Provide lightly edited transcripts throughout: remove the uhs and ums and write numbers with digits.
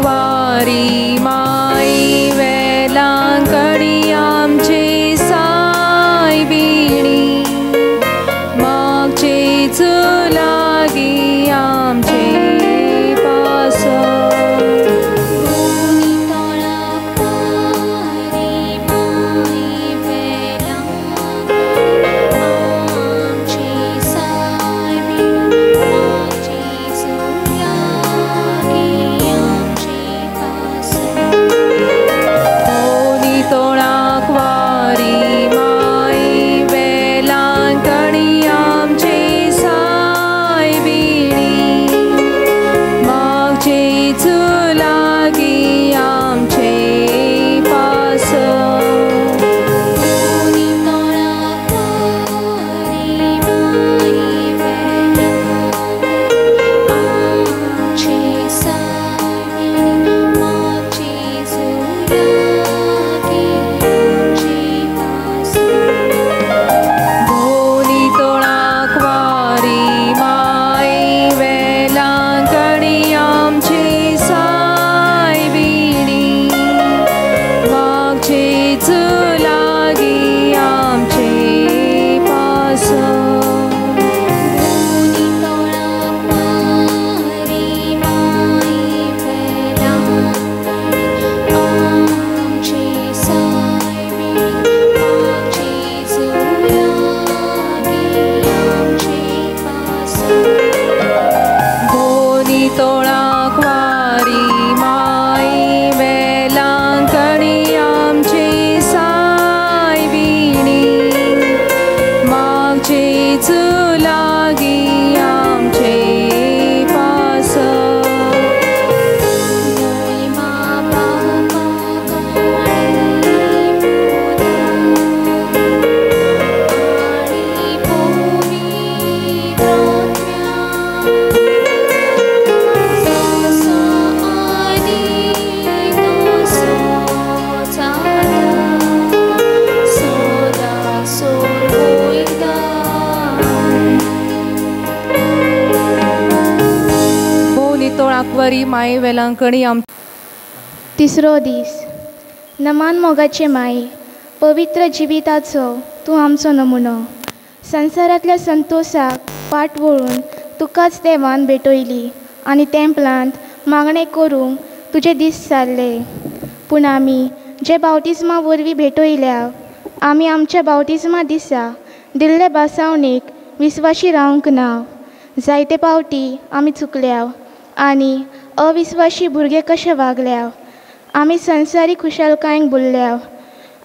वारी माई वेलांकणी आमची सायबिणी मागचेच लागी आमचे पास माई वेलांकणी आम तिसरो दीस नमान मोगाचे माई पवित्र जिविताचो तूं आमचो नमुनो संवसारांतल्या संतोशाक फाट वळून तुकाच देवान भेटयली आनी तेंपलांत मागणें करूंक तुजे दीस जाल्ले पूण आमी जे बावटिजमा वरवीं भेटयल्या आमी आमच्या बावटिजमा दिसा दिल्ले बासावणेक विस्वाशी रावंक ना जायते पावटी आमी चुकल्या आनी अविस्वाशी भुरगे कशे वागल्या आमी संवसारी खुशालकायेक भुलल्या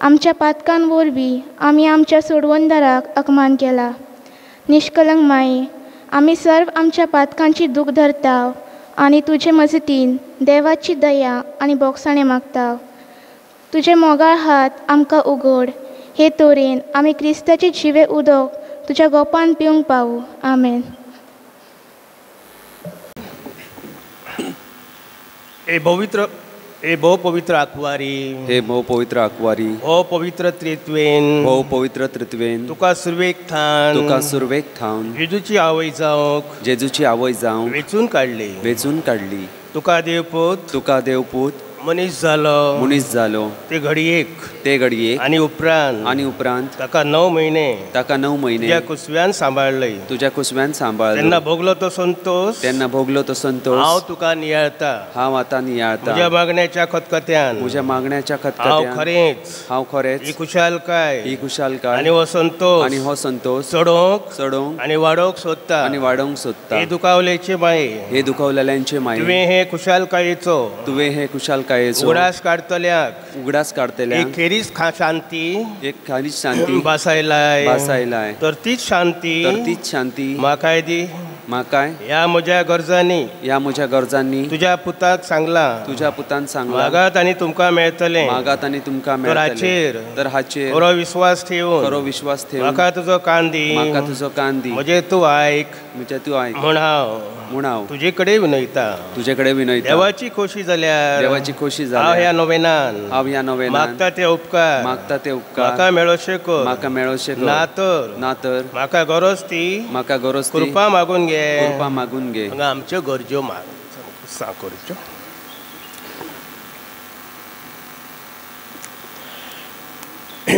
आमच्या पातकां वरवीं आमी आमच्या सोडवंदाराक अपमान केला निश्कलंक माई आमी सर्व आमच्या पातकांची दूख धरता आनी तुजे मजतीन देवाची दया आनी बोगसाणें मागता तुजे मोगाळ हात आमकां उगड हे तोरेन आमी क्रिस्ताचे जिवे उदक तुज्या गोपान पिवंक पावू आमेन. हे भोव पवित्र आकवारी हे भोव पवित्र आकवारी हो पवित्र त्रित्वेन हो पवित्र त्रित्वेन तुका सुरवेक थावन जेजूची आवय जावंक वेचून काडली तुका देवपूत मनीस जालो ते घडयेक आनी उपरांत ताका 9 म्हयने तुज्या कुसव्यान सांबाळ्ळें तेन्ना भोगलो तो संतोष हांव तुका नियाळता म्हज्या मागण्याच्या खतखत्यान हांव खरेंच ही खुशालकाय आनी हो संतोष चडोवंक आनी वाडोवंक सोदता हे दुखावलेचे माये तुवें हे खुशालकायेचो उगडास काडतल्याक एक खेरीज शांती बासायलाय तर तीच शांती म्हाकाय दी ह्या म्हज्या गरजांनी तुज्या पुताक सांगला मागात आनी तुमकां मेळटलें तर हाचेर बरो विश्वास ठेवून म्हाका तुजो कान दी म्हजें तूं आयक म्हूण हांव तुजे कडेन विनयता देवाची खोशी जाल्यार हांव ह्या नोवेनान मागता ते उपकार म्हाका मेळोशे कर ना तर म्हाका गरज ती कृपा मागून घे आमच्यो गरज्यो करच्यो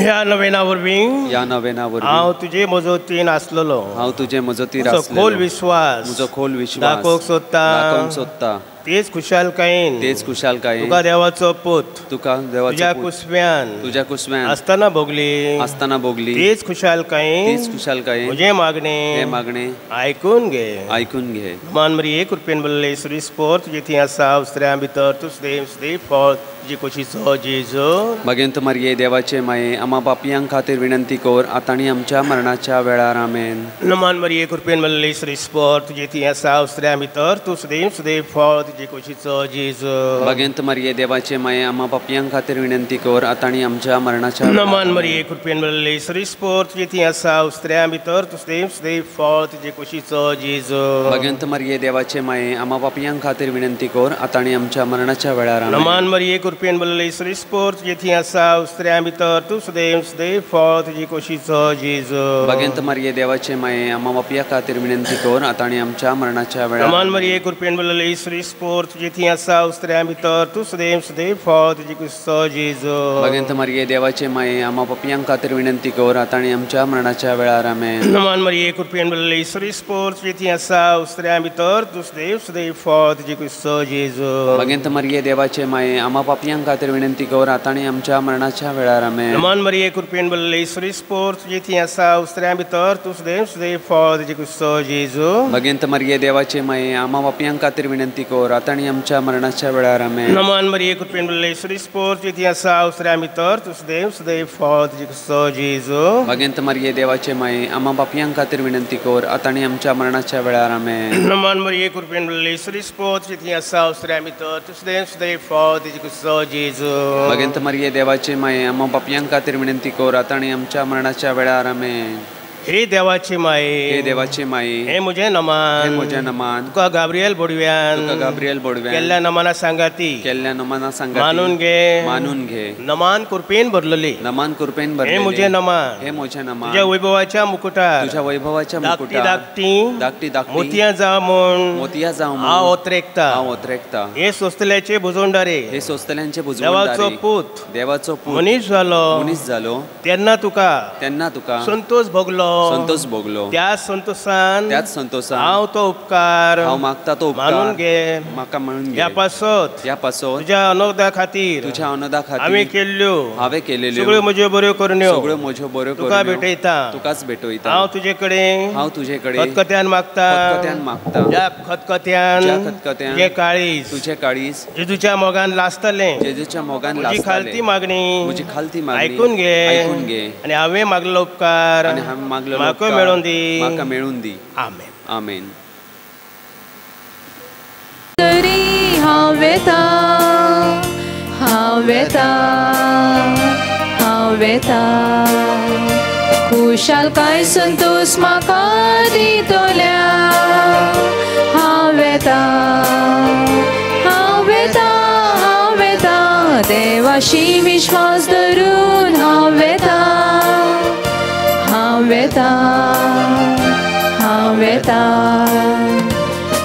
ह्या नवेना वरवीं या नवेना वरवीं हांव तुजे मजतीन आसलोलो. हांव तुजे मजतीर म्हजो आसलेलो. खोल विश्वास म्हजो खोल विश्वास दाखोवंक दाखोवंक सोदता. सोदता. तेच खुशालकायेन तेच खुशालकायेन तुका देवाचो पूत तुका देवाचो तुज्या पूत कुसव्यान तुज्या कुसव्यान आसतना भोगली. आसतना भोगली. तेच खुशालकायेन तीच खुशालकायेन म्हजें मागणे हे मागणे आयकून घे. आयकून घे. मान मरी एक रुपयान बरले सुरिस्पोर तुजे थंय आसा उस्त्र्या भितर तूं सदैव फळ तुजी कुशीचो जेजू. भगवंत मारये देवाचे माये आम्हा पापियां खातीर विनंती कर आतां आनी आमच्या मरणाच्या वेळार आमेन. नमान मरी एक रुपयान बरले सुरिस्पोर तुजे थंय आसा उस्त्र्या भितर तूं सदैव फळ तुजी कुशीचो जेजू. भगवंत मारये देवाचे माये आम्हा पापियां खातीर विनंती कर आतां आनी आमच्या मरणाच्या नमान मरी एक रुपयान बरले सुरिस्पोर तुजे थंय आसा उस्त्र्या भितर तूं सदैव फळ तुजी कुशीचो जेजू. भगवंत मारये देवाचे माये आम्हा पापियां खातीर विनंती कर आतां आनी आमच्या मरणाच्या वेळार आमेन. नमान मरी एक रुपयान बरले सुरिस्पोर तुजे थंय आसा उस्त्र्या भितर तूं सदैव फळ तुजी कुशीचो जेजू. भगवंत मारये देवाचे माये आम्हा पापियां खातीर विनंती कर आतां आनी आमच्या मरणाच्या वेळार. नमान मरी एक रुपयान बरले सुरिस्पोर तुजे थंय आसा उस्त्र्या भितर तूं सदैव फळ तुजी कुशीचो जेजू. भगवंत मारये देवाचे माये आम्हा पापियां खातीर विनंती कर आतां आनी आमच्या मरणाच्या वेळार आमेन. नमान मरी एक रुपयान बरले सुरिस्पोर तुजे थंय आसा उस्त्र्या भितर तूं सदैव फळ तुजी कुशीचो जेजू. भगवंत मारये देवाचे माये आम्हा पापियां खातीर विनंती कर आतां आनी आमच्या मरणाच्या वेळार आमेन. नमान मरी एक रुपयान बरले सुरिस्पोर तुजे थंय आसा उस्त्र्या भितर तूं सदैव फळ तुजी कुशीचो जेजू. भगवंत मारये देवाचे माये आम्हा पापियां खातीर विनंती कर आतां आनी आमच्या मरणाच्या वेळार आमेन. नमान मरी एक रुपयान बरले सुरिस्पोर तुजे थंय आसा उस्त्र्या भितर तूं सदैव फळ तुजी कुशीचो जेजू. भगवंत मारये देवाचे माये आम्हा पापियां खातीर विनंती कर आतां आनी आमच्या मरणाच्या वेळार आमेन. नमान मरी एक रुपयान बरले सुरिस्पोर तुजे थंय आसा उस्त्र्या भितर तूं सदैव फळ तुजी कुशीचो जेजू. भगवंत मारये देवाचे माये आम्हा पापियां खातीर विनंती कर आतां आनी आमच्या मरणाच्या वेळार आमेन. हे देवाचे माये हे देवाचे माये हे म्हजें हे नमान म्हज्या नमान तुका गाब्रिएल बोडव्यान तुका गाब्रिएल बोडव्यान केल्ल्या नमाना सांगाती केल्ल्या नमाना सांगा मानून घे. मानून घे. नमान कुरपेन भरलेली नमान कुरपेन हे भरलेले म्हजें नमान हे म्हजें नमान तुझ्या वैभवाच्या मुकुटार तुझ्या वैभवाच्या धाकटी मुकुटार धाकटी धाकटी धाकटी मोतयां जावं म्हूण मोतयां जावं हांव ओत्रेकता. हांव ओत्रेकता. हे सोंसतल्याचे बुजोंडारे हे सोंसतल्यांचे देवाचो बुजवण पूत देवाचो पूत मनीस जालो मनीस जालो तेन्ना तुका तेन्ना तुका संतोष भोगलो. संतोष भोगलो. त्या संतोषान त्याच संतोषान हांव तो उपकार हांव मागता तो उपकार मानून घे. म्हाका म्हणून घे. ह्या पासत ह्या पासत तुझ्या अनोदा खातीर तुझ्या अनदा हांवें खातीर केल्ल्यो हांवें केलेल्यो सगळ्यो म्हज्यो बऱ्यो करण्यो सगळ्यो म्हज्यो बऱ्यो तुका करूण्यो भेटयता. तुकाच भेटयता. हांव तुजे कडेन हांव तुजे कडेन खतखत्यान मागता. खतखत्यान मागता. ज्या खतखत्यान ज्या खतखत्यान तुजें काळीज तुझे काळीज जेजूच्या मोगान लासतलें. जेजूच्या मोगान म्हजी लासताले. खालती मागणी म्हजी खालती मागणी आयकून घे. आयकून घे. आनी हांवें मागलो उपकार आनी हांवें मागलेलो म्हाका उपकार मेळोवन दी. म्हाका मेळून दी. आमेन. आमेन. तरी हांव वेता खुशालकाय संतोष म्हाका दितोल्या. हांव वेता देवाशी विश्वास धरून हांव वेता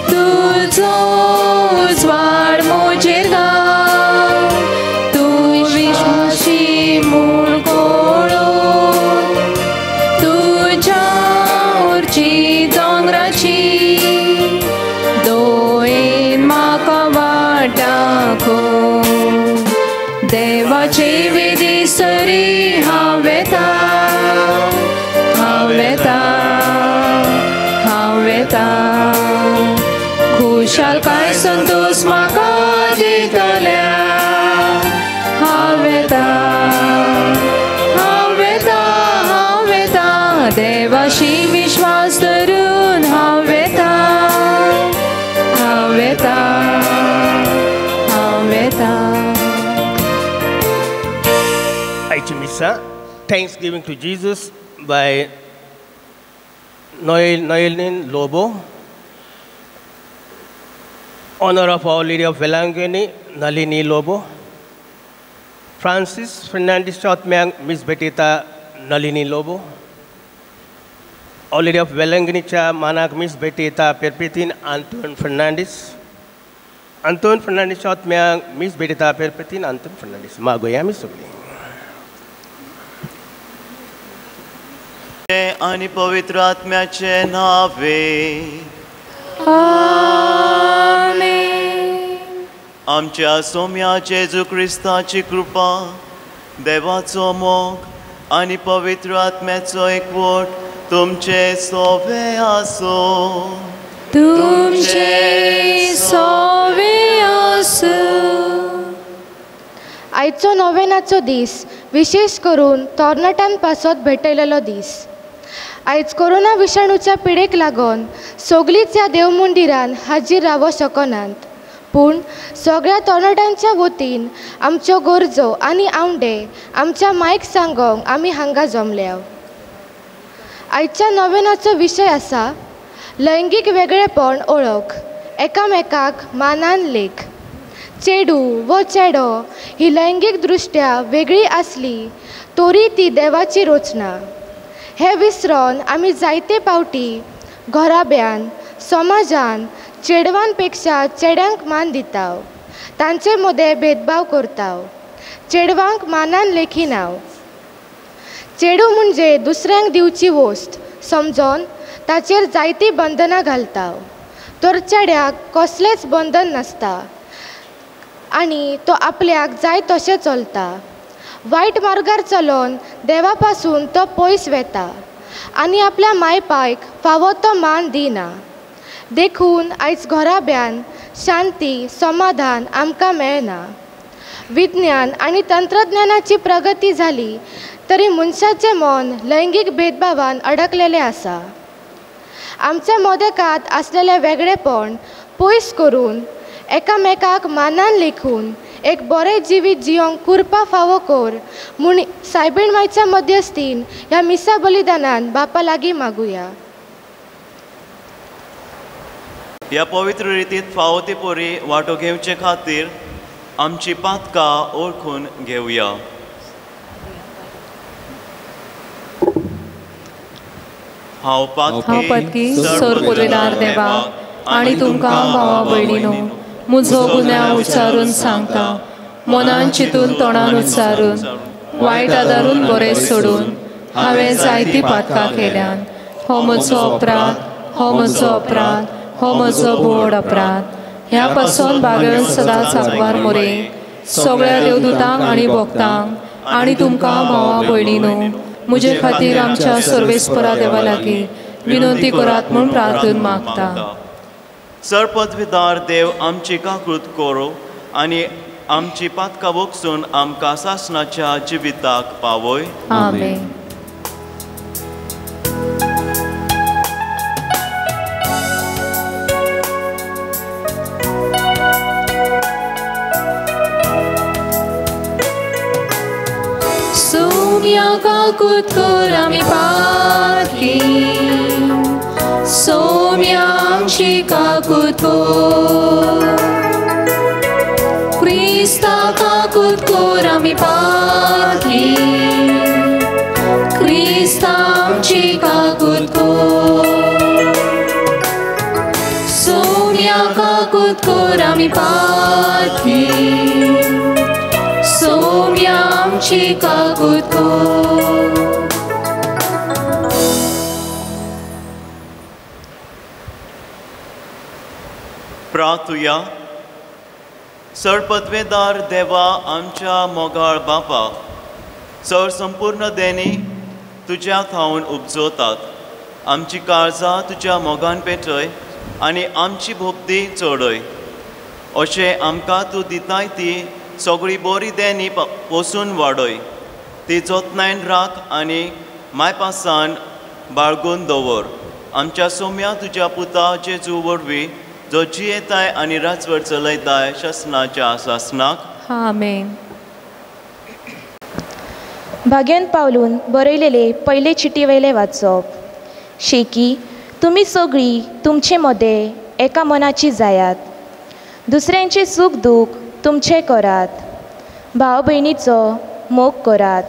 तुजो उजवाड म्हजेर घाल. तूं विश्वासी मूळ कोळो तुज्या उर्ची दोंगराची दोयेन म्हाका वाट दाखोव. देवाचे विधी सरी हांव वेता खुशालकाय संतोष म्हाका दितल्या. हांव वेता देवाशी विश्वास धरून हांव वेता. आयची मिसा thanks giving to Jesus by Noelin Lobo. Honor of Our Lady of Velangeni, Nalini Lobo. Francis Fernandez Chotmang, Miss Betita Nalini Lobo. Our Lady of Velangeni Cha Manak Miss Betita Perpetin Anton Fernandez. Anton Fernandez Chotmang, Miss Betita Perpetin Anton Fernandez. Magoya Miss Sugli. आनी पवित्र आत्म्याचे नावे. आमच्या सोम्या जेजू क्रिस्ताची कृपा, देवाचो मोग आनी पवित्र आत्म्याचो एकवट तुमचे सोबे आसो. तुमचे सोबे आसो. आयचो नोवेनाचो दीस विशेष करून तोरणाटान पासत भेटयलेलो दीस. आयज कोरोना विशाणूच्या पिडेक लागून सगळींच ह्या देव मंदिरान हाजीर रावूंक शकनात, पूण सगळ्या तोरणाट्यांच्या वतीन आमच्यो गरजो आनी आवडे आमच्या मायक सांगोंक आमी हांगा जमल्या. आयच्या नोवेनाचो विशय आसा लैंगीक वेगळेपण ओळख, एकामेकाक मानान लेख. चेडू व चेडो ही लैंगीक दृश्ट्या वेगळी आसली तरी ती देवाची रचना. हे विसरून आमी जायते पावटी घराब्यान समाजान चेडवांपेक्षा चेड्यांक मान दिताव, तांचे मदें भेदभाव करताव, चेडवांक मानान लेखिनाव. चेडू म्हणजे दुसऱ्यांक दिवची वस्त समजोन ताचेर जायती बंधनां घालताव, तर चेड्याक कसलेंच बंधन नासता आनी तो आपल्याक जाय तशें चलता. वायट मार्गार चलोन देवा पासून तो पयस वेता आनी आपल्या मायपायक फावो तो मान दिना. देखून आयज घराब्यान शांती समाधान आमकां मेळना. विज्ञान आनी तंत्रज्ञानाची प्रगती जाली तरी मनशाचें मन लैंगीक भेदभावान अडकलेलें आसा. आमच्या मोदेकांत आसलेलें वेगळेपण पयस करून एकामेकाक मानान लेखून एक बरें जिवीत जियोंक कुरपा फावो कर म्हूण सायबीण मायच्या मध्यस्थीन ह्या मिसा बलिदानान बापा लागीं मागुया. ह्या पवित्र रितीत फावो ती परी वांटो घेवचे खातीर आमची पातकां ओळखून घेवया. हांव पातकी सर पदवीदार देवा आनी तुमकां भावा भयणीनो म्हजो गुन्यांव उच्चारून सांगता. मनान चिंतून तोंडान उच्चारून वायट आदारून बरें सोडून हांवें जायती पातकां केल्यान. हो म्हजो अपराध, हो म्हजो अपराध, हो म्हजो बोड अपराध. ह्या पासून बागेवन सदांच आंकवार मोरे सगळ्या देवदूतांक आनी भक्तांक आनी तुमकां भावा भयणीनो म्हजे खातीर आमच्या सर्वेस्परा देवा लागीं विनंती करात म्हूण प्रार्थून मागता. सरपदवीदार देव आमची काकूत करो आनी आमची पातकां वखसून आमकां सासणाच्या जिविताक पावय. आमेन. सोम्या काकूत कर आमी पातकी, सोम्या आमची काकूत कर. क्रिस्ता काकूत कर आमी पातकी, क्रिस्ता आमची काकूत कर. सोम्या काकूत कर आमी पातकी, सोम्या आमची काकूत कर. प्रार्थुया. सरपदवेदार देवा आमच्या मोगाळ बापा, सर संपूर्ण देणी तुज्या खावून उपजोतात. आमची काळजां तुज्या मोगान पेटय आनी आमची भोगती चडय. अशें आमकां तूं दिताय ती सगळी बरी देणी पोसून वाडय. ती जतनायन राख आनी मायपासान बाळगून दवर. आमच्या सोम्या तुज्या पुता जेजू वरवीं जो जियेताय आनी राजवट चलयताय शासनाच्या शासनाक. आमेन. भाग्यान पावलून बरयलेले पयले चिटी वयले वाचप. शेकी तुमी सगळीं तुमचे मदें एका मनाची जायात. दुसऱ्यांचे सूख दूख तुमचे करात. भाव भयणीचो मोग करात.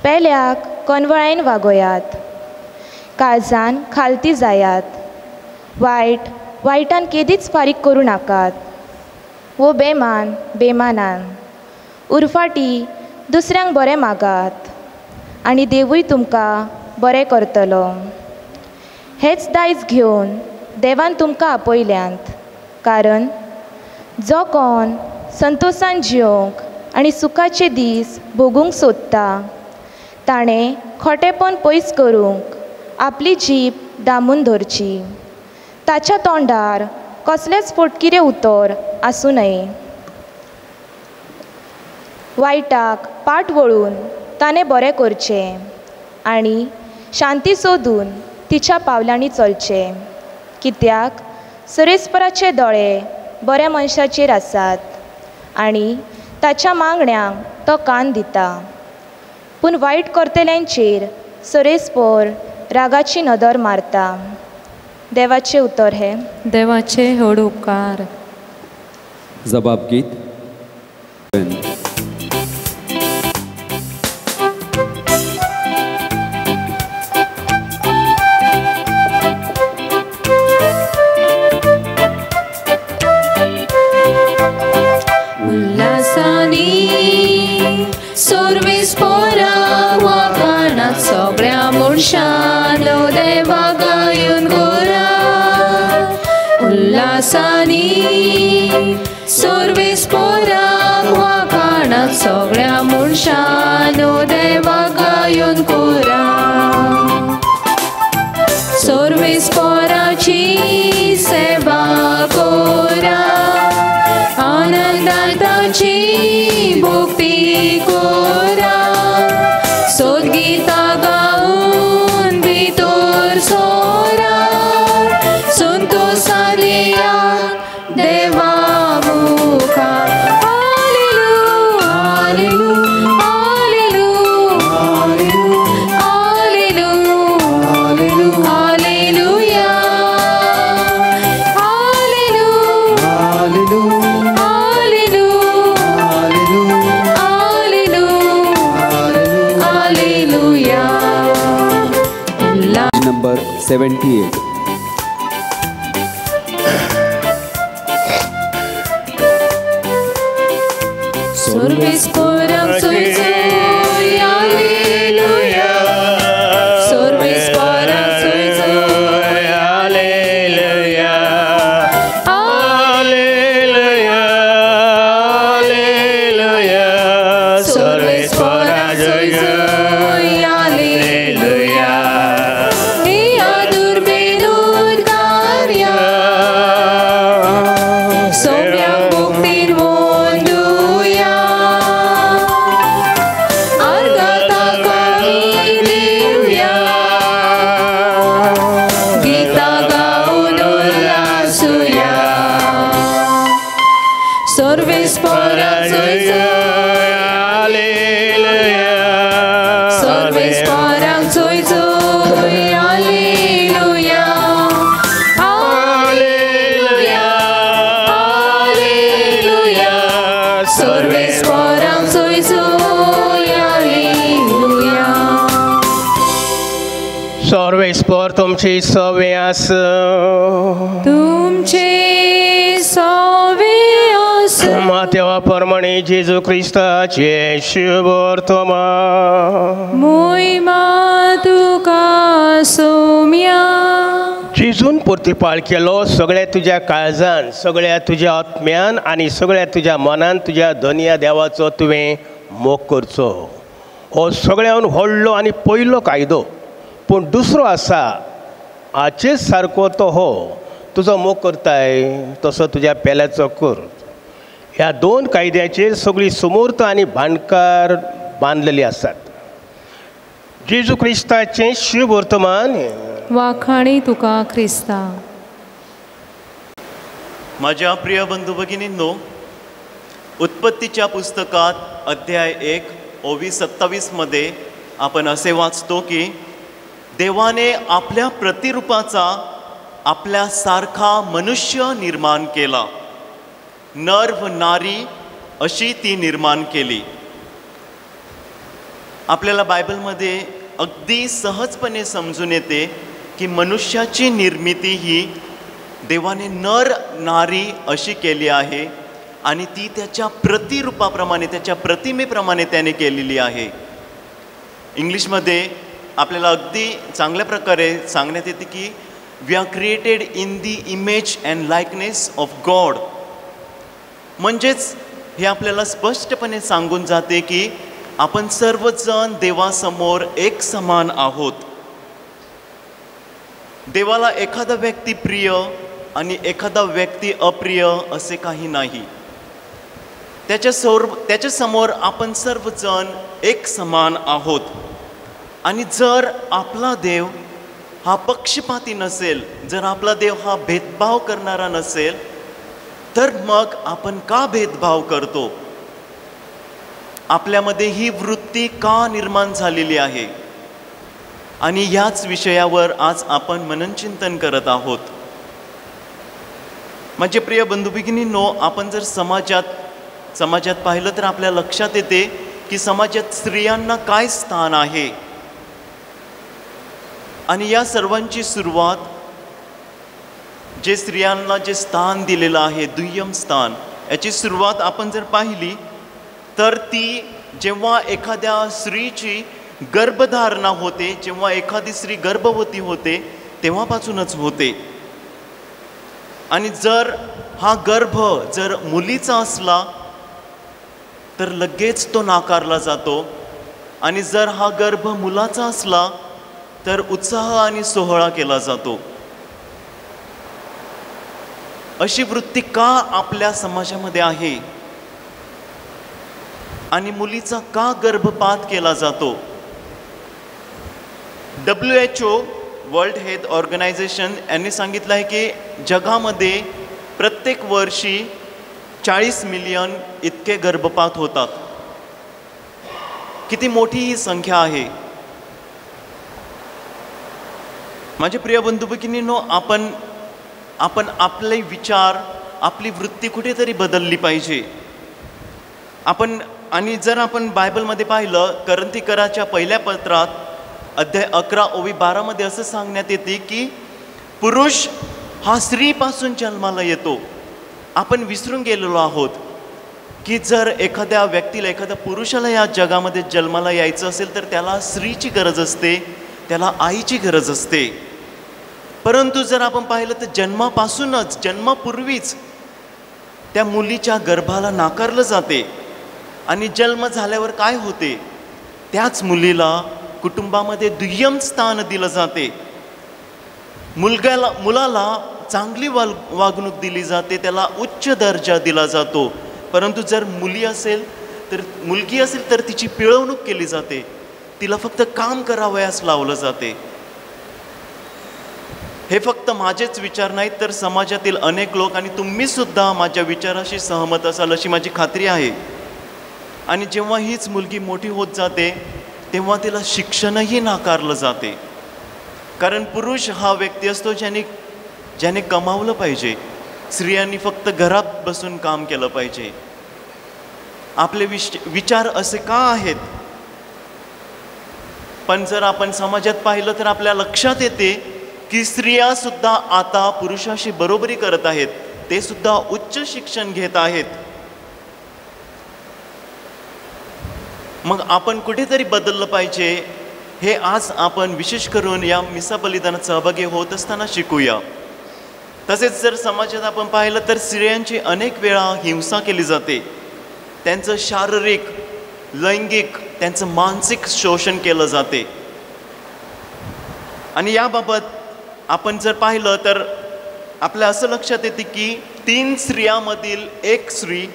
पेल्याक कनवळायन वागोयात. काळजान खालती जायात. वायटान केदीच फारीक करूं नाकात. वो बेमान बेमानान उरफाटी दुसऱ्यांक बरें मागात. आनी देवूय तुमकां बरें करतलो. हेच दायज घेवन देवान तुमकां आपयल्यांत, कारण जो कोण संतोशान जिवंक आनी सुखाचे दीस भोगूंक सोदता ताणें खोटेपण पयस करूंक आपली जीब दामून धरची. ताच्या तोंडार कसलेच फोटकिरे उतर आसूं नये. वायटाक पाट वळून ताणें बरें करचें आनी शांती सोदून तिच्या पावलांनी चलचें. कित्याक सरेस्पराचे दोळे बऱ्या मनशाचेर आसात आनी ताच्या मागण्यांक तो कान दिता. पूण वायट करतल्यांचेर सरेस्पर रागाची नदर मारता. देवाचे उतर हे. देवाचे व्हड उपकार. जबाब गीत. उल्हासानी सोर्वेस्पोराक वाखाणात सगळ्या मनशांलो देवा गायून गोरा. उल्हासानी सोर्वेस्पोराक वाखाणात सगळ्या मनशांलो देवा गायून गोरा. सोर्वेस्पोराची सेवा कोरा, आनंदाची भक्ती कोरा. सोदगीता गाऊन भितर सोरा, संतोषालिया देवा मुखा. Number 78. Sorvesporam soy soy, aleluya. Sorvesporam soy soy, aleluya. Aleluya, aleluya. Sorvesporam soy soy, aleluya. सर्वेस्पर तुमची सवे आस. तुमचे सवे आस. मातेवा परमणे जेजू क्रिस्ताचे शुभ वर्तमान. मोहिमा तुका सोम्या. जेजून प्रतिपाळ केलो सगळ्या तुज्या काळजान, सगळ्या तुज्या आत्म्यान आनी सगळ्या तुज्या मनान तुज्या धन्य देवाचो तुवें मोग करचो. हो सगळ्यान व्हडलो आनी पयलो कायदो. पूण दुसरो आसा, हाचेच सारको तो हो. तुजो मोग करताय तसो तुज्या पेल्याचो कर. ह्या दोन कायद्याचेर सगळी सुमूर्त आनी भांडकार बांदलेली आसात. जेजू क्रिस्ताचें शुभ वर्तमान. वाखाणी तुका क्रिस्ता. माझ्या प्रिय बंधू भगिनींनो, उत्पत्तीच्या पुस्तकात अध्याय 1 ओवी 27 मध्ये आपण असे वाचतो की देवाने आपल्या प्रतिरूपाचा आपल्यासारखा मनुष्य निर्माण केला. नर व नारी अशी ती निर्माण केली. आपल्याला बायबलमध्ये अगदी सहजपणे समजून येते की मनुष्याची निर्मिती ही देवाने नर नारी अशी केली आहे आणि ती त्याच्या प्रतिरूपाप्रमाणे, त्याच्या प्रतिमेप्रमाणे त्याने केलेली आहे. इंग्लिशमध्ये आपल्याला अगदी चांगल्या प्रकारे सांगण्यात येते की we are created in the image and likeness of God. म्हणजेच हे आपल्याला स्पष्टपणे सांगून जाते की आपण सर्वजण देवासमोर एक समान आहोत. देवाला एखादा व्यक्ती प्रिय आणि एखादा व्यक्ती अप्रिय असे काही नाही. त्याच्यासमोर आपण सर्वजण एक समान आहोत. आणि जर आपला देव हा पक्षपाती नसेल, जर आपला देव हा भेदभाव करणारा नसेल, तर मग आपण का भेदभाव करतो? आपल्यामध्ये ही वृत्ती का निर्माण झालेली आहे? आणि याच विषयावर आज आपण मननचिंतन करत आहोत. म्हणजे प्रिय बंधू भगिनींनो, आपण जर समाजात पाहिलं तर आपल्या लक्षात येते की समाजात स्त्रियांना काय स्थान आहे. आणि या सर्वांची सुरुवात, जे स्त्रियांना जे स्थान दिलेलं आहे, दुय्यम स्थान, याची सुरुवात आपण जर पाहिली तर ती जेव्हा एखाद्या स्त्रीची गर्भधारणा होते, जेव्हा एखादी स्त्री गर्भवती होते तेव्हापासूनच होते. आणि जर हा गर्भ जर मुलीचा असला तर लगेच तो नाकारला जातो. आणि जर हा गर्भ मुलाचा असला तर उत्साह आणि सोहळा केला जातो. अशी वृत्ती का आपल्या समाजामध्ये आहे? आणि मुलीचा का गर्भपात केला जातो? WHO वर्ल्ड हेल्थ ऑर्गनायझेशन यांनी सांगितलं आहे की जगामध्ये प्रत्येक वर्षी 40 मिलियन इतके गर्भपात होतात. किती मोठी ही संख्या आहे. माझे प्रिय बंधू भगिनींनो, आपण आपले विचार, आपली वृत्ती कुठेतरी बदलली पाहिजे. आणि जर आपण बायबलमध्ये पाहिलं, करंथीकराच्या पहिल्या पत्रात अध्याय 11 ओवी 12 मध्ये असं सांगण्यात येते की पुरुष हा स्त्रीपासून जन्माला येतो. आपण विसरून गेलेलो आहोत की जर एखाद्या व्यक्तीला, एखाद्या पुरुषाला या जगामध्ये जन्माला यायचं असेल तर त्याला स्त्रीची गरज असते, त्याला आईची गरज असते. परंतु जर आपण पाहिलं तर जन्मापासूनच, जन्मापूर्वीच त्या मुलीच्या गर्भाला नाकारलं जाते. आणि जन्म झाल्यावर काय होते? त्याच मुलीला कुटुंबामध्ये दुय्यम स्थान दिलं जाते. मुलाला चांगली वागणूक दिली जाते, त्याला उच्च दर्जा दिला जातो. परंतु जर मुलगी असेल तर तिची पिळवणूक केली जाते, तिला फक्त काम करावयास लावलं जाते. हे फक्त माझेच विचार नाहीत तर समाजातील अनेक लोक आणि तुम्ही सुद्धा माझ्या विचाराशी सहमत असाल अशी माझी खात्री आहे. आणि जेव्हा हीच मुलगी मोठी होत जाते तेव्हा तिला शिक्षणही नाकारलं जाते. कारण पुरुष हा व्यक्ती असतो ज्याने कमावलं पाहिजे. स्त्रियांनी फक्त घरात बसून काम केलं पाहिजे. आपले विचार असे का आहेत? पण जर आपण समाजात पाहिलं तर आपल्या लक्षात येते की स्त्रिया सुद्धा आता पुरुषाशी बरोबरी करत आहेत. ते सुद्धा उच्च शिक्षण घेत आहेत. मग आपण कुठेतरी बदललं पाहिजे. हे आज आपण विशेष करून या मिसा बलिदानात सहभागी होत असताना शिकूया. तसेच जर समाजात आपण पाहिलं तर स्त्रियांची अनेक वेळा हिंसा केली जाते. त्यांचं शारीरिक, लैंगिक, त्यांचं मानसिक शोषण केलं जाते. आणि याबाबत आपण जर पाहिलं तर आपल्या असं लक्षात येते की 3 स्त्रियांमधील एक स्त्री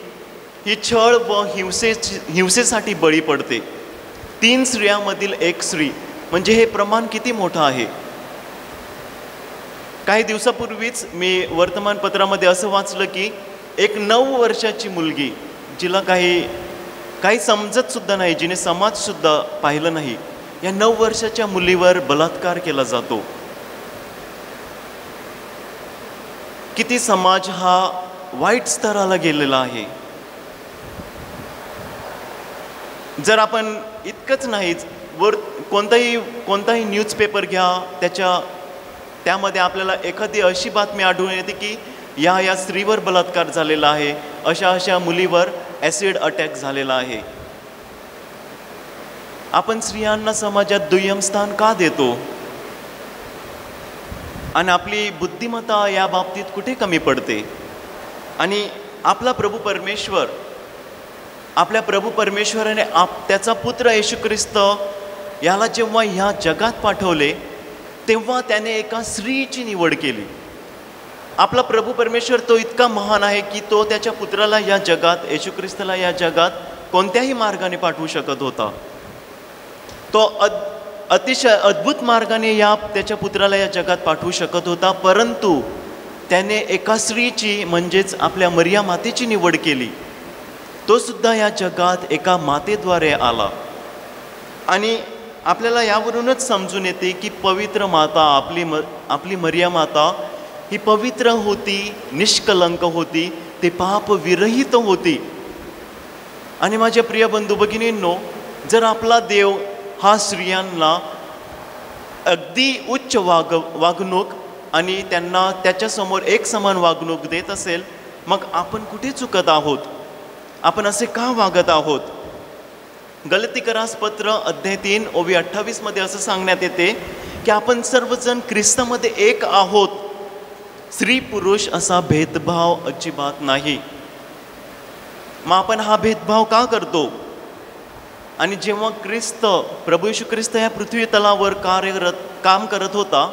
ही छळ व हिंसेसाठी बळी पडते. 3 स्त्रियांमधील एक स्त्री, म्हणजे हे प्रमाण किती मोठं आहे. काही दिवसापूर्वीच मी वर्तमानपत्रामध्ये असं वाचलं की एक 9 वर्षाची मुलगी, जिला काही समजत सुद्धा नाही, जिने समाजसुद्धा पाहिलं नाही, या 9 वर्षाच्या मुलीवर बलात्कार केला जातो. किती समाज हा वाईट स्तराला गेलेला आहे. जर आपण इतकंच नाहीच, कोणताही न्यूजपेपर घ्या, त्यामध्ये आपल्याला एखादी अशी बातमी आढळून येते की या स्त्रीवर बलात्कार झालेला आहे, अशा मुलीवर ॲसिड अटॅक झालेला आहे. आपण स्त्रियांना समाजात दुय्यम स्थान का देतो आणि आपली बुद्धिमत्ता या बाबतीत कुठे कमी पडते? आणि आपला प्रभू परमेश्वर, आपल्या प्रभू परमेश्वराने त्याचा पुत्र येशू ख्रिस्त याला जेव्हा ह्या जगात पाठवले तेव्हा त्याने एका स्त्रीची निवड केली. आपला प्रभू परमेश्वर तो इतका महान आहे की तो त्याच्या पुत्राला या जगात, येशू ख्रिस्ताला या जगात कोणत्याही मार्गाने पाठवू शकत होता. तो अतिशय अद्भुत मार्गाने त्याच्या पुत्राला या जगात पाठवू शकत होता, परंतु त्याने एका स्त्रीची म्हणजेच आपल्या मरिया मातेची निवड केली. तो सुद्धा या जगात एका मातेद्वारे आला. आणि आपल्याला यावरूनच समजून येते की पवित्र माता, आपली मरिया माता ही पवित्र होती, निष्कलंक होती, ते पाप विरहित होती. आणि माझ्या प्रिय बंधू भगिनींनो, जर आपला देव हा स्त्रियांना अगदी उच्च वागणूक आणि त्यांना त्याच्यासमोर एक समान वागणूक देत असेल, मग आपण कुठे चुकत आहोत? आपण असे का वागत आहोत? गलतीकरास पत्र अध्याय 3 ओवी 28 मध्ये असं सांगण्यात येते की आपण सर्वजण ख्रिस्तामध्ये एक आहोत. स्त्री पुरुष असा भेदभाव अजिबात नाही. मग आपण हा भेदभाव का करतो? आणि जेव्हा प्रभू येशू ख्रिस्त या पृथ्वी तलावर काम करत होता,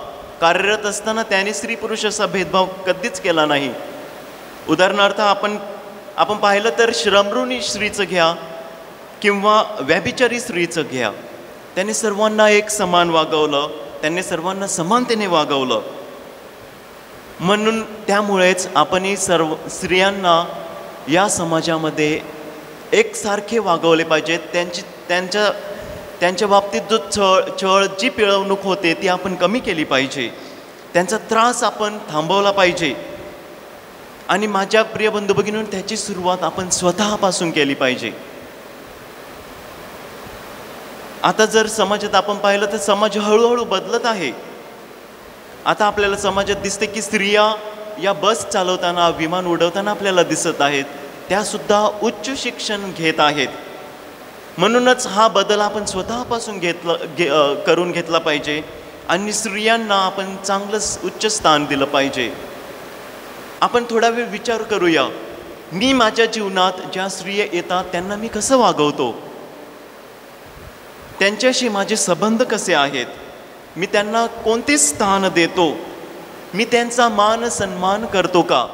कार्यरत असताना त्याने स्त्री पुरुष असा भेदभाव कधीच केला नाही. उदाहरणार्थ आपण पाहिलं तर श्रमऋणी स्त्रीचं घ्या किंवा व्यभिचारी स्त्रीचं घ्या, त्याने सर्वांना एक समान वागवलं, त्यांनी सर्वांना समानतेने वागवलं. म्हणून त्यामुळेच आपणही सर्व स्त्रियांना या समाजामध्ये एकसारखे वागवले पाहिजेत. त्यांच्या बाबतीत जो छळ जी पिळवणूक होते ती आपण कमी केली पाहिजे. त्यांचा त्रास आपण थांबवला पाहिजे. आणि माझ्या प्रिय बंधू भगिनींनो, त्याची सुरुवात आपण स्वतःपासून केली पाहिजे. आता जर समाजात आपण पाहिलं तर समाज हळूहळू बदलत आहे. आता आपल्याला समाजात दिसते की स्त्रिया या बस चालवताना, विमान उडवताना आपल्याला दिसत आहेत, त्यासुद्धा उच्च शिक्षण घेत आहेत. म्हणूनच हा बदल आपण स्वतःपासून करून घेतला पाहिजे आणि स्त्रियांना आपण चांगलं उच्च स्थान दिलं पाहिजे. आपण थोडा वेळ विचार करूया, मी माझ्या जीवनात ज्या स्त्रिया येतात त्यांना मी कसं वागवतो? त्यांच्याशी माझे संबंध कसे आहेत? मी त्यांना कोणते स्थान देतो? मी त्यांचा मान सन्मान करतो का?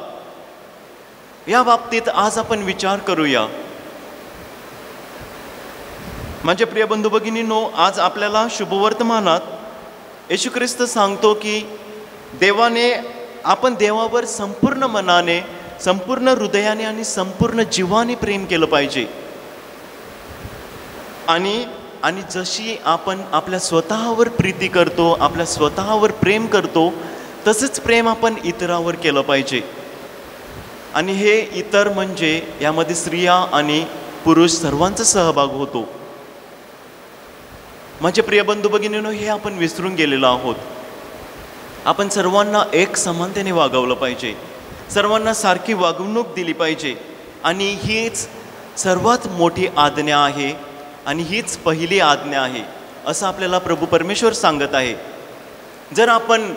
या बाबतीत आज आपण विचार करूया. माझे प्रिय बंधू भगिनींनो, आज आपल्याला शुभवर्तमानात येशू ख्रिस्त सांगतो की आपण देवावर संपूर्ण मनाने, संपूर्ण हृदयाने आणि संपूर्ण जीवाने प्रेम केलं पाहिजे. आणि जशी आपण आपल्या स्वतःवर प्रीती करतो, आपल्या स्वतःवर प्रेम करतो, तसंच प्रेम आपण इतरावर केलं पाहिजे. आणि हे इतर म्हणजे यामध्ये स्त्रिया आणि पुरुष सर्वांचा सहभाग होतो. माझे प्रिय बंधू भगिनींनो, हे आपण विसरून गेलेलो आहोत. आपण सर्वांना एक समानतेने वागवलं पाहिजे, सर्वांना सारखी वागणूक दिली पाहिजे. आणि हीच सर्वात मोठी आज्ञा आहे आणि हीच पहिली आज्ञा आहे असं आपल्याला प्रभू परमेश्वर सांगत आहे. जर आपण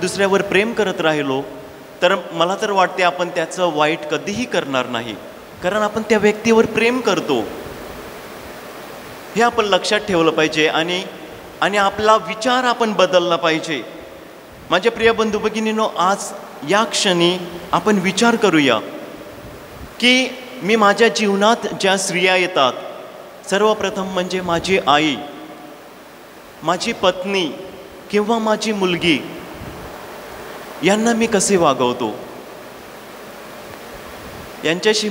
दुसऱ्यावर प्रेम करत राहिलो तर मला तर वाटते आपण त्याचं वाईट कधीही करणार नाही, कारण आपण त्या व्यक्तीवर प्रेम करतो. हे आपण लक्षात ठेवलं पाहिजे आणि आपला विचार आपण बदलला पाहिजे. माझ्या प्रिय बंधू भगिनींनो, आज या क्षणी आपण विचार करूया की मी माझ्या जीवनात ज्या स्त्रिया येतात, सर्वप्रथम म्हणजे माझी आई, माझी पत्नी किंवा माझी मुलगी, यांना मी कसे वागवतो? यांच्याशी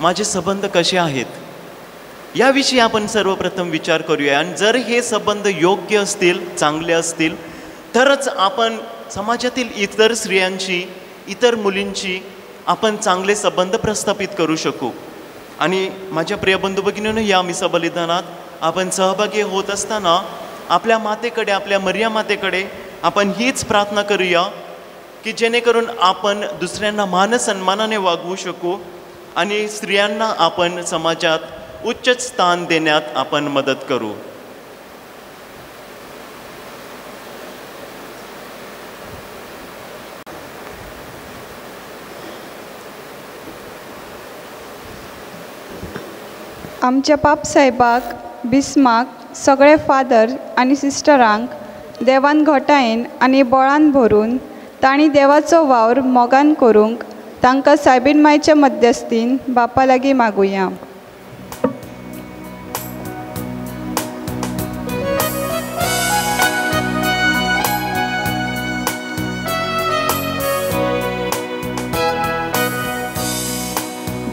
माझे संबंध कसे आहेत? याविषयी आपण सर्वप्रथम विचार करूया. आणि जर हे संबंध योग्य असतील, चांगले असतील, तरच आपण समाजातील इतर स्त्रियांशी, इतर मुलींशी आपण चांगले संबंध प्रस्थापित करू शकू. आणि माझ्या प्रिय बंधू भगिनींनो, या मिसा बलिदानात आपण सहभागी होत असताना आपल्या मातेकडे, आपल्या मरिया मातेकडे आपण हीच प्रार्थना करूया की जेणेकरून आपण दुसऱ्यांना मान सन्मानाने वागवू शकू आणि स्त्रियांना आपण समाजात उच्च स्थान देण्यात आपण मदत करू. आमच्या पाप साहेबाक बिस्माक सगळे फादर आनी सिस्टरांक देवान घोटायेन आनी बळान भरून तांणी देवाचो वावर मोगान करूंक तांकां सायबीण मायच्या मध्यस्थीन बापा लागीं मागुया.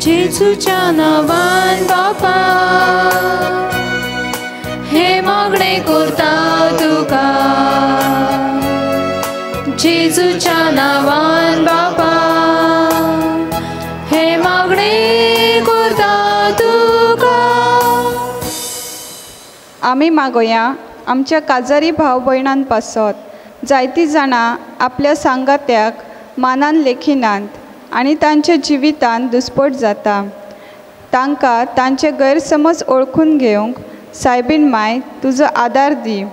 जेजूच्या नांवान बापा हे मागणे करता तुका. जेजूच्या नांवान बापा हे मागणे करता तुका. आमी मागोया आमच्या काजारी भाव भयणांत पासत जायतीं जाणां आपल्या सांगात्याक मानान लेखिनात आनी तांच्या जिवितांत दुस्पट जाता. तांकां तांचे गैरसमज ओळखून घेवंक सायबीण माय तुजो आदार दी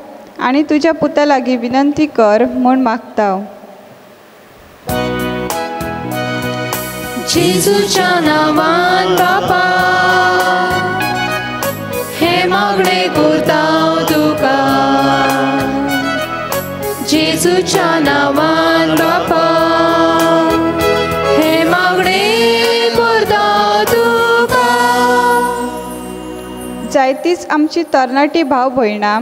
आनी तुज्या पुता लागीं विनंती कर म्हूण मागता. जेजूच्या नांवान बापा हे मागणे करता तुका. जेजूच्या नांवान बापा हे मागणे करता तुका. जायतींच आमची तरणाटी भाव भयणां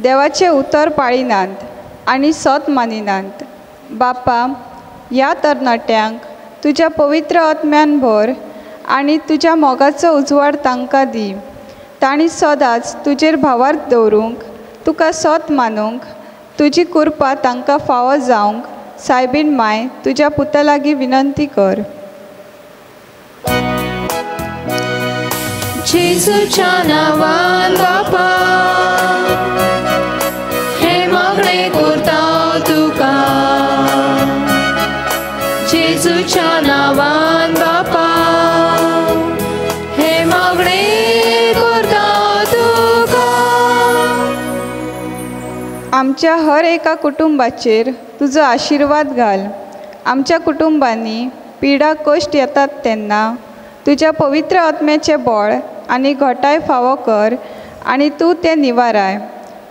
देवाचें उतर पाळिनात आनी सत मानिनात. बापा ह्या तरणाट्यांक तुज्या पवित्र आत्म्यान भर आनी तुज्या मोगाचो उजवाड तांकां दी. तांणी सदांच तुजेर भावार्थ दवरूंक तुका सत मानूंक तुजी कृपा तांकां फावो जावंक सायबीण माय तुज्या पुता लागीं विनंती कर. जेजूच्या नांवान बापा हे मागणे करता तुका. जेजूच्या नांवान बापा हे मागणे करता तुका. आमच्या हर एका कुटुंबाचेर तुजो आशिर्वाद घाल. आमच्या कुटुंबांनी पिडा कश्ट येतात तेन्ना तुज्या पवित्र आत्म्याचें बळ आनी घोटाय फावो कर आनी तूं तें निवाराय.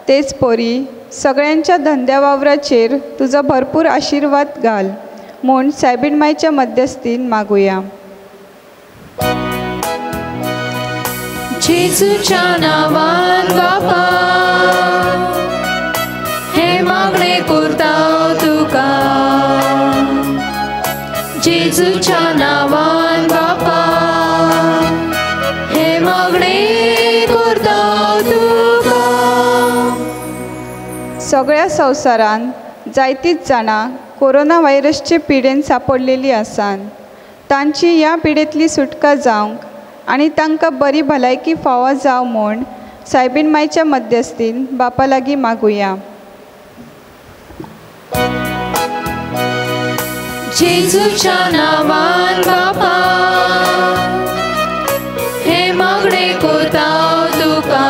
तेच परी सगळ्यांच्या धंद्या वावराचेर तुजो भरपूर आशिर्वाद घाल म्हूण सायबीण मायच्या मध्यस्थीन मागुया. जेजूच्या नांवान बापा हे मागणे करता तुका. जेजूच्या नांवान बापा हे मागणे करता तुका. सगळ्या संवसारांत जायतींच जाणां कोरोना व्हायरसचे पिडेन सांपडलेलीं आसात. तांची ह्या पिडेंतली सुटका जावंक आनी तांकां बरी भलायकी फावो जावं म्हूण सायबीण मायच्या मध्यस्थीन बापा लागीं मागुया. जेजूच्या नांवान बापा हे मागणे करता तुका.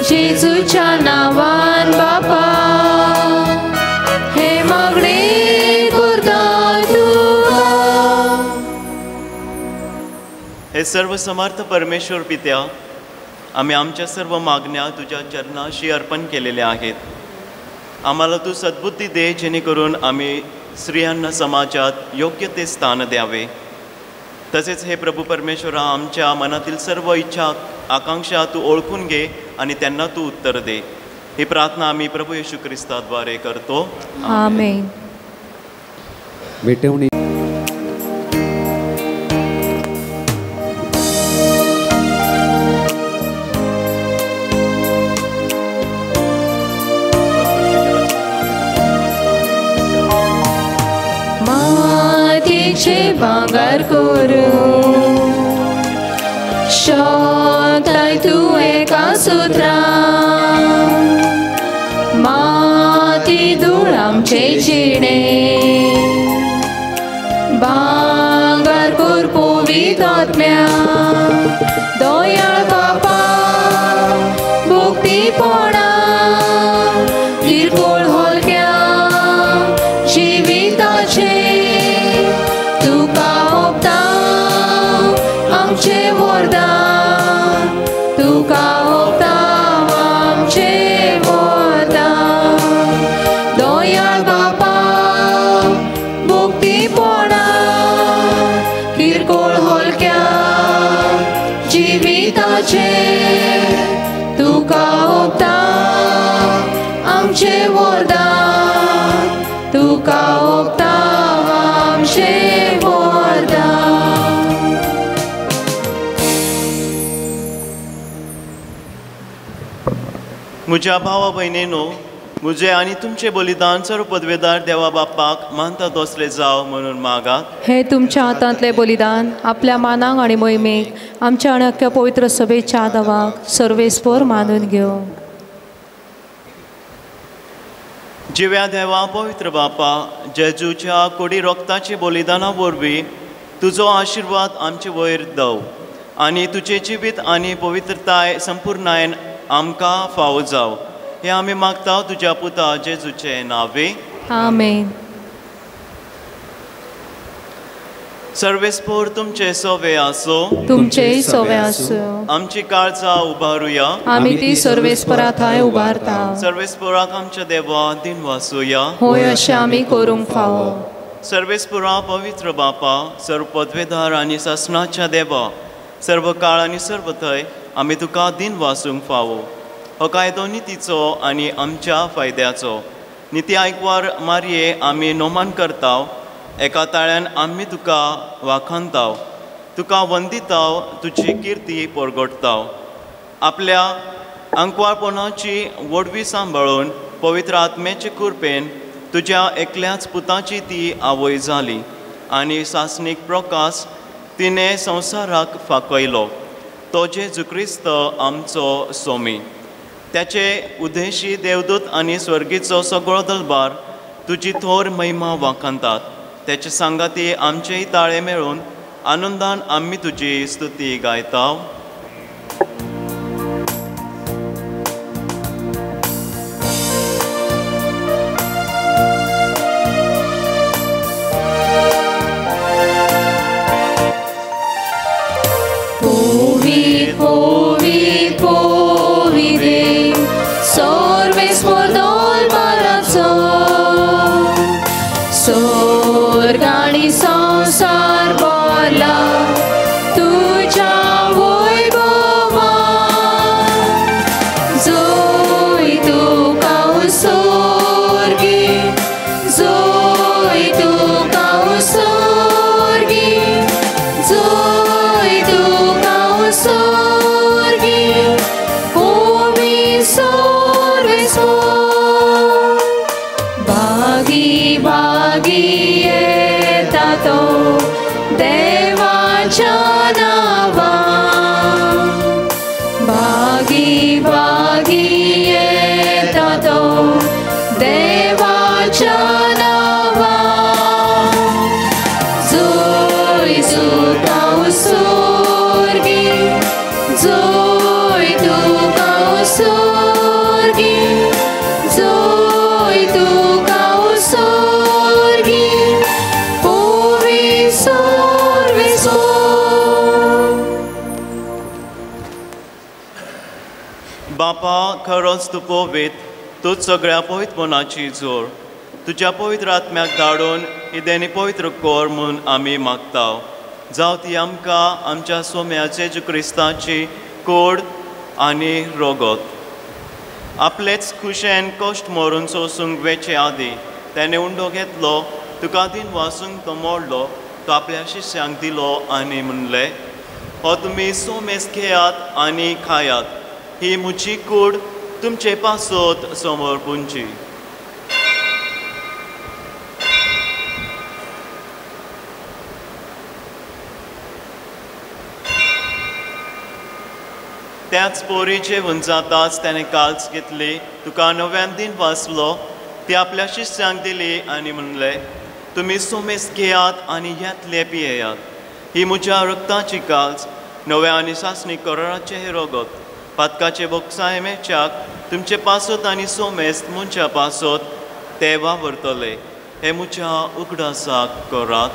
जेजूच्या नांवान बापा हे मागणे करता तुका. हे सर्व समर्थ परमेश्वर पित्या, आम्ही आमच्या सर्व मागण्या तुझ्या चरणाशी अर्पण केलेल्या आहेत. आम्हाला तू सद्बुद्धी दे जेणेकरून आम्ही स्त्रियांना समाजात योग्य ते स्थान द्यावे. तसेच हे प्रभू परमेश्वरा, आमच्या मनातील सर्व इच्छा आकांक्षा तू ओळखून घे आणि त्यांना तू उत्तर दे. ही प्रार्थना आम्ही प्रभू येशू ख्रिस्ताद्वारे करतो. आमेन. भेटवणी मातीचे भांगर करून शोधलाय तू एका सुत्रा. माती धूळ आमचे जिणे भांगर कर पवित्र आत्म्या. दोयाळ बापा भोगतीपणा किरकोळ होलक्या जिविताचे तुका ओपता आमचे वरदान तुका ओपता आमचे वरदान दोयाळ बापा भोगतीपणा किरकोळ होलक्या जिविताचे तुका ओपता आमचे वरदान तुका ओपता आमचे वरदान. म्हज्या भावा भयणीनो, म्हजे आनी तुमचे बलिदान सर्व पदवेदार देवा बापाक मानता तसले जाव म्हणून मागात. हे तुमच्या हातांतले बलिदान आपल्या मानाक आणि मोहिमेक आमच्या आणि अख्ख्या पवित्र सभेच्या आदावाक सर्वेस्पर मानून घेव. जिव्या देवा पवित्र बापा, जेजूच्या कोडी रोगताचे बलिदाना वरवीं तुजो आशिर्वाद आमचे वयर दव आनी तुजे जिवीत आनी पवित्रताय संपूर्णायेन आमकां फावो जाव. हे आमी मागता तुज्या पुता जेजूचे नावे. आमेन. सर्वेस्पोर तुमचे सोवे आसो. तुमचेय सोवे आसो. आमची काळजां उबारुया. आमी ती सर्वेस्परा थंय उबारता. सर्वेस्पोराक आमच्या देवा दिन वासुया. होय अशें आमी करूंक फावो. सर्वेस्पुरा पवित्र बापा, सर्व पदवेदार आनी शासनाच्या देवा, सर्व काळ आनी सर्व थंय आमी तुका दिन वासूंक फावो. हो कायदो नितीचो आनी आमच्या फायद्याचो. निती आयकवार मारये आमी नोमान करताव. एका ताळ्यान आमी तुका वाखाणताव, तुका वंदिताव, तुजी किर्ती परगटताव. आपल्या अंकवारपणाची वडवी सांबाळून पवित्र आत्मेचे कृपेन तुज्या एकल्याच पुताची ती आवय जाली आनी सासनीक प्रकाश तिने संवसाराक फाकयलो. तो जेजू क्रिस्त आमचो सोमी. त्याचे उद्देशी देवदूत आनी स्वर्गीचो सगळो दरबार तुजी थोर महिमा वाखाणतात. त्याचे सांगाती आमचेय ताळे मेळून आनंदान आमी तुजी स्तुती गायताव. संसार बोला तुझ्या वैभवा जोय तुका स्वर्गी जोय तुका स्वर्गी जोय तुका स्वर्गी कोमी सर्वेस्वर भागी भागी तो देवाच्या नावा भागी भागी येता तो देवाच्या नावा जोय तुका स्वर्गी जोय तुका स्वर्गी जोय तुका स्वर्गी बापा, खरोच तूं पवित, तूच सगळ्या पवित्रपणाची जोड. तुज्या पवित्र आत्म्याक धाडून ही देणी पवित्र कोर म्हूण आमी मागताव. जावं ती आमकां आमच्या सोम्या जेजू क्रिस्ताची कोड आनी रोगत. आपलेच खुशेन कश्ट मरून सोसूंक वेचे आदी त्याने उंडो घेतलो, तुका दिन वासूंक तो मोडलो, तो आपल्या शिश्यांक दिलो आनी म्हणले, हो तुमी सोमेस घेयात आनी खायात. ही म्हजी कूड तुमचे पासत समोर पुंची. त्याच पोरीचे जेवण जाताच त्याने काल्स घेतली, तुका नव्यान दिन वाचलो, ती आपल्या शिश्यांक दिली आनी म्हणले, तुमी सोमेस घेयात आनी ह्यातले पियेयात. ही म्हज्या रक्ताची काल्स, नव्या आनी सासणी कोरोनाचे हे रोगत पातकाचे बोक्साय मेच्याक तुमचे पासत आनी सोमेस्त मुंच्या पासत ते वावरतले हे मुच्या उगडासाक करात.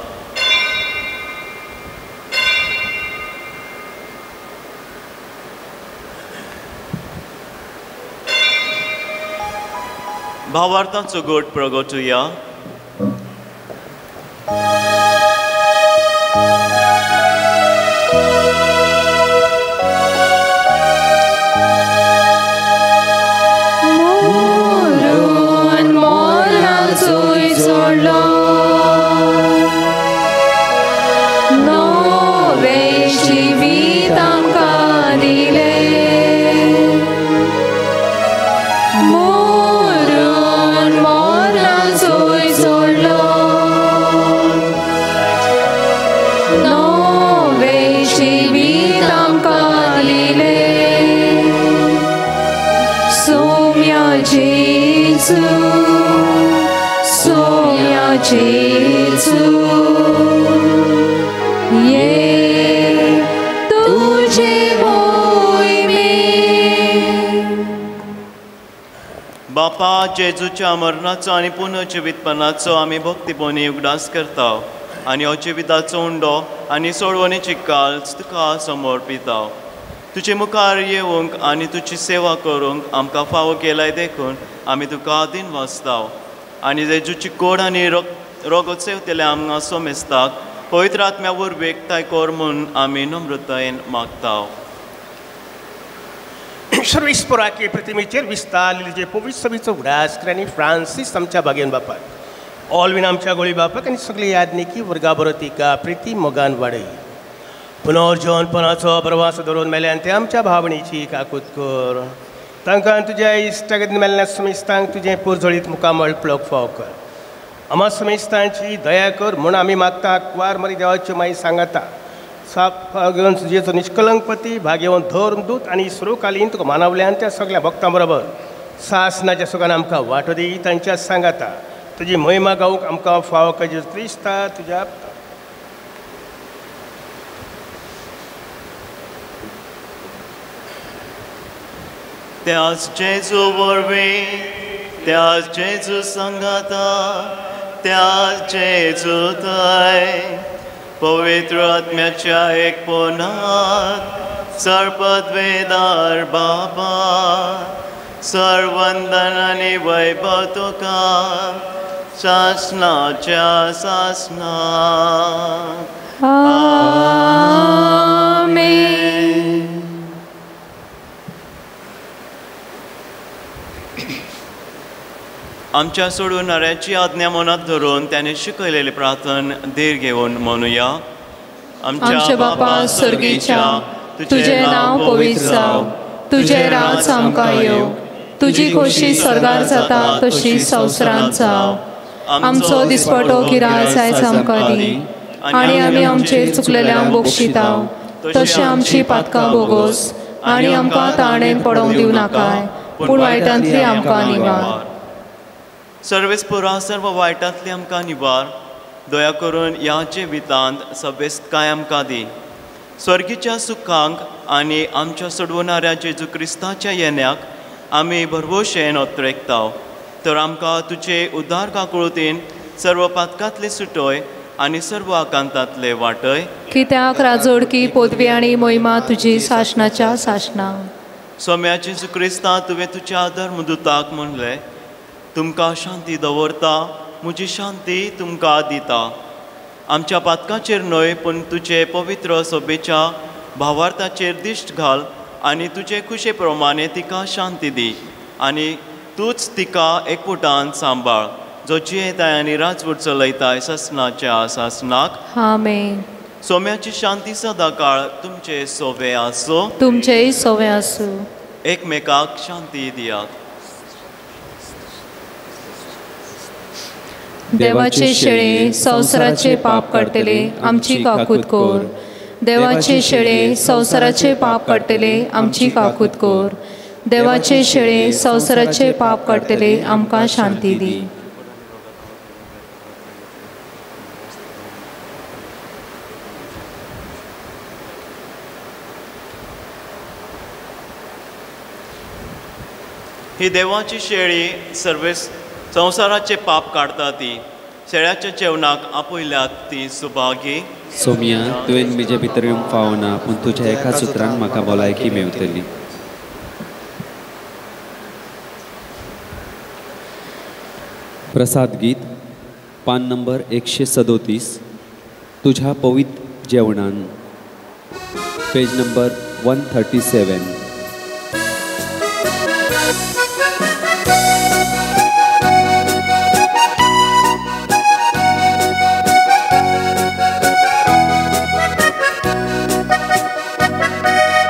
भावार्थांचो गोड प्रगटुया. बापा जेजूच्या मरणाचो आनी पुनर्जिवीतपणाचो आमी भक्तीपोवनी उगडास करता आनी हो जिविताचो उंडो आनी सोडवणेची काळज तुका समर्पिता. तुजे मुखार येवंक आनी तुजी सेवा करूंक आमकां फावो केलाय देखून आमी तुका आदीन वाचता आनी जेजूची कोड आनी रोगत सेवतले आमकां सोमेस्ताक पवित्र आत्म्या वरवीं एकठांय कर म्हूण आमी नम्रतायेन मागता. सर्वेस्पराके प्रतिमेचेर विस्तारलेले जे पवित्र सभेचो उगडास आनी फ्रांसीस आमच्या बागेन बापाक ऑलवीन आमच्या गोळी बापाक आनी सगळे यादनिकी वर्गा बरो तिका प्रिती मोगान वाडय. पुनर्जवनपणाचो प्रवास धरून मेल्यान ते आमच्या भावणेची काकूत कर. तांकां तुज्या इश्टागतीन मेल्ल्या समेस्तांक तुजें पुरजळीत मुखामळ प्लग फाव कर. आमा समेस्तांची दया कर म्हूण आमी मागता. अकवार मरी देवाच्यो माई सांगाता घेवन तुजेचो निश्कलंकपती भाग्यवन धर्मदूत आनी सर्वकालीन तुका मानवल्यान त्या सगळ्या भक्तां बरोबर सासनाच्या सुखान आमकां वांटो दी. तांच्या सांगाता तुजी महिमा गावूंक आमकां फावो कर. क्रिस्ता तुज्या त्याच जेजू वरवीं त्याच जेजू सांगाता त्याच जेजू थंय पवित्र आत्म्याच्या एकपणात सर्पद्वेदार बाबा सर्वंदन आनी वैभव तुका शासनाच्या शासनाक. आमेन. आमच्या सोडवणाऱ्याची आज्ञा मनात धरून त्याने शिकयलेले प्रार्थना धीर घेऊन म्हणूया. आमचे बापा स्वर्गीच्या तुझे नाव पवित्र जाव. तुझे राज आमकां येवं. तुजी खोशी स्वर्गार जाता तशी संवसारांत जाव. आमचो दिसपटो गिराय आयज आमकां दी आनी आमी आमचेर चुकलेल्यांक बक्षिता तशें आमची पातकां बोगोस आनी आमकां ताणेन पडोवंक दिवं नाकाय पूण वायटांतली आमकां निवार. सर्वेस्पुरा सर्व वायटांतली आमकां निवार. दया करून ह्या जिवितांत सभेस्तकाय आमकां दी. स्वर्गीच्या सुखांक आनी आमच्या सोडवणाऱ्या जेजू क्रिस्ताच्या येण्याक आमी भरवशेन ओत्रेकता. तर आमकां तुजे उदार काकुळतीन सर्व पातकांतले सुटोय आनी सर्व आकांतांतले वाटय. कित्याक राजोडकी पदवी आनी महिमा तुजी शासनाच्या शासना. सोम्या जेजू क्रिस्ता तुवें तुज्या धर्मदुताक म्हणलें तुमकां शांती दवरता म्हजी शांती तुमकां दिता. आमच्या पातकाचेर न्हय पूण तुजे पवित्र सभेच्या भावार्थाचेर दिश्ट घाल आनी तुजे खुशे प्रमाणे तिका शांती दी आनी तूच तिका एकवटान सांबाळ जो जियेताय आनी राजवट चलयताय ससनाच्या सासनाक. आमेन. सोम्याची शांती सदा काळ तुमचे सोवे आसो. तुमचेय सोवे आसूं. एकमेकाक शांती दियात. देवाचे शेळे संवसाराचे पाप काडटले आमची काकूत कोर. देवाचे शेळे संवसाराचे पाप काडटले आमची काकूत कोर. देवाचे शेळे संवसाराचे पाप काडटले आमकां शांती दी. ही देवाची शेळी संवसाराचे पाप काढता ती शेळ्याच्या जेवणाक आपयल्यात ती सुभागी. सोमिया तुवें म्हजे भितर येवंक फावना पूण तुज्या एका सुत्रान म्हाका भलायकी मेवतली. प्रसाद गीत पान नंबर 137 तुझ्या पवित्र जेवणान पेज नंबर 137.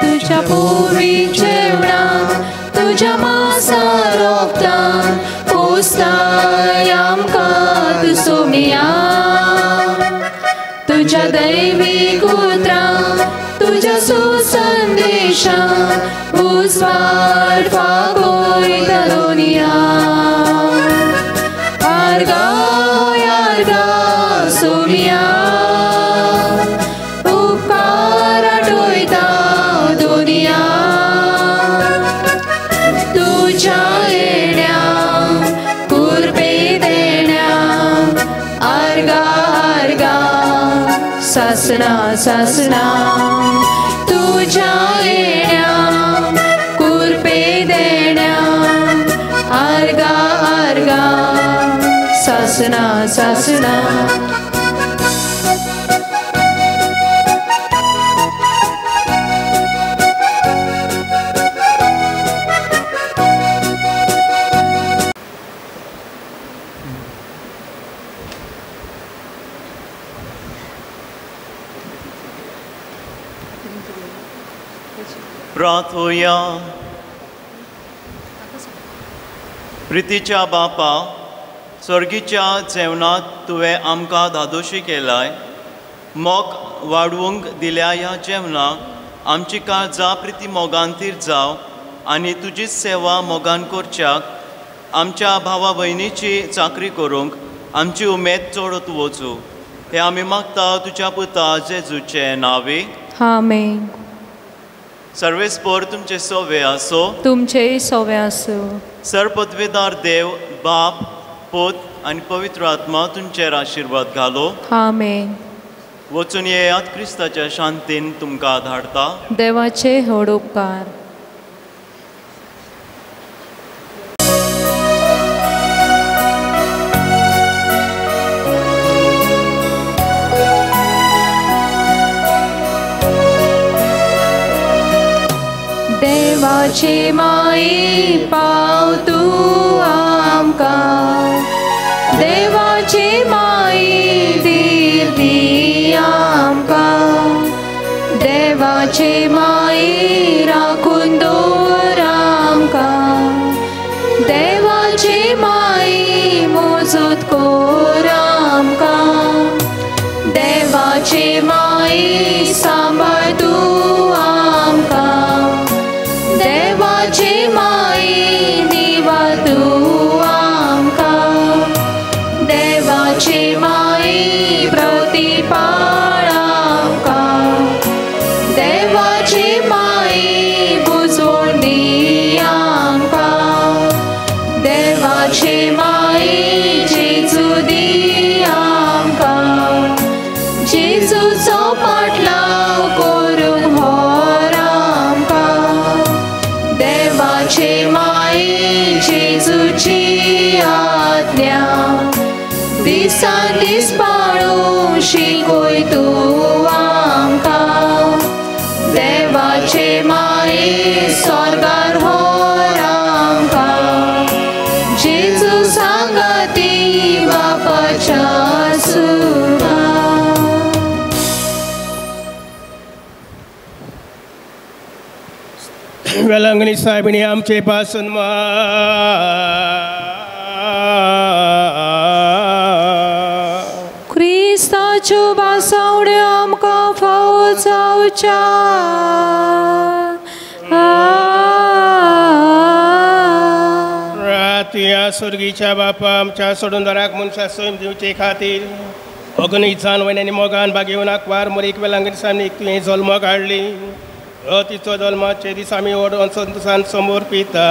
तुझ्या पवित्र जेवणान तुझ्या मांसा रोगतान पोसताय आमकां तूं सोमिया. तुझ्या दैवीक उतरां तुझ्या सुसंदेशां उस्वाड फागोयता दुनिया. आर्गा आर्गा सोमिया उपकार आठवयता दुनिया. तुझ्या येण्या कुरपे देण्या आर्गा आर्गा सासना सासना. तुझ्या येण्या कुरपे देण्या आर्गा आर्गा सासना सासना. प्रार्थोया. प्रितीच्या बापा, स्वर्गीच्या जेवणात तुवें आमकां धादोशी केलाय. मोग वाडवूंक दिल्या ह्या जेवणाक आमची काळजां प्रिती मोगांतीर जाव आनी तुजी सेवा मोगान करच्याक आमच्या भावा भयणीची चाकरी करूंक आमची उमेद चडत वचूं. हे आमी मागता तुज्या पुता जेजूचे नांवे. आमेन. सर्वेस्पर तुमचे सोवे आसो. तुमचे सोवे आसो. सरपदवेदार देव बाप पोत आनी पवित्र आत्मा तुमचेर आशिर्वाद घालो. आमेन. वचून येयात क्रिस्ताच्या शांतीन तुमकां धाडटा. देवाचे व्हड उपकार. देवाचे माये पाव तूं आमकां. देवाचे माये धीर दी आमकां. देवाचे माये राखून दवर आमकां. देवाचे माये मोजूत कोर आमकां. देवाचे माये सांबाळ तूं आमकां. देवाचे माये निवाळ तूं आमकां. देवाचे माये प्रतिपाळ आमकां. देवाचे माये बुजवण दी आमकां. देवाचे माये जेजू दी आमकां. जेजूचो पाटलाव करूंक व्हर आमकां. देवाचे माये जेजूची आज्ञा दिसान दीस पाळूंक शिकय तूं आमकां. देवाचे माये स्वर्गार व्हर आमकां. जेजू सांगाती बापाच्या सुवात. वेलांगणी साहेबिणी आमचे पासून क्रिस्ताच्यो बासावड्यो आमकां फावो जावच्या. रातिया स्वर्गीच्या बापा आमच्या सोडून दराक मनशा सोयम दिवचे खातीर अग्नीचान वयल्यानी मोगान बागेवन आकवार मोरीक वेलांगणी सामनी तुवें जल्म काडली. तिचो जल्माचे दीस आमी संतोशान समोर पिता.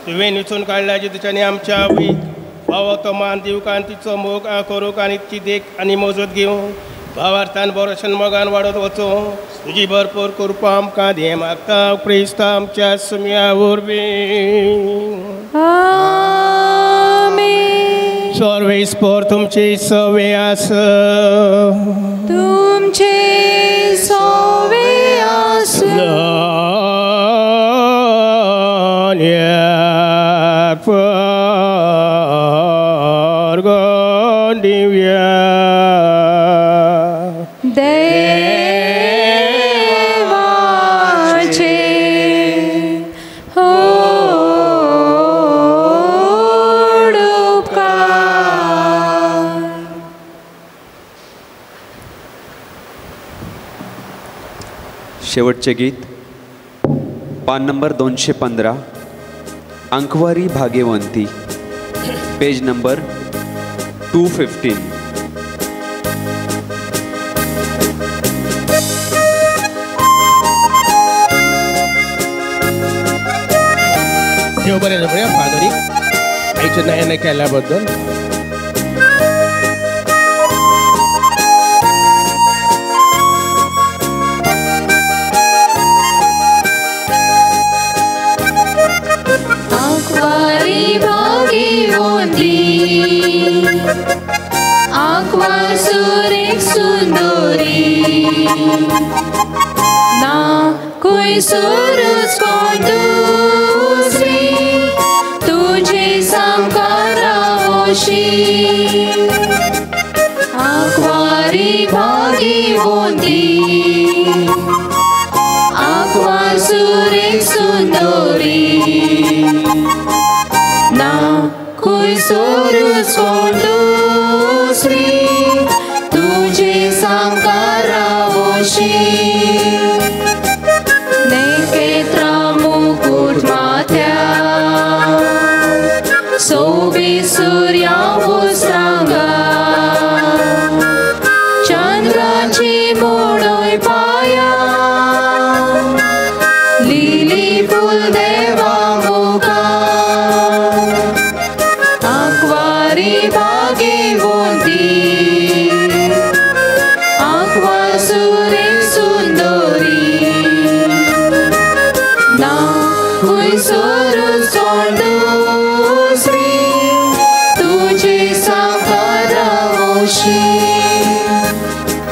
तुवें निचून काडल्याची तुच्यानी आमच्या आवयक भावा तो मान दिवक आनी तिचो मोग करूंक आनी ती देख आनी मोजत घेवंक भावार्थान बरोशन मोगान वाडत वचूं तुजी भरपूर कृपा आमकां दे मागता क्रिस्त आमच्या सुम्या वरवीं आमेन. सर्वेस्पर तुमची सवे आस तुमचे सवे आसूं दिव्या देवाचे उपकार. शेवटचे गीत पान नंबर 215 अंकवारी भाग्यवंती पेज नंबर 215. देव बरें बरें फादरी आयच्या नयन केल्या बद्दल अंकवारी भाग्यवंती आंकवार सुरेख सुंदरी ना कोई सुरूच कोण दुसरी तुझे सामकारावशी आंकवारी भाग्यवंती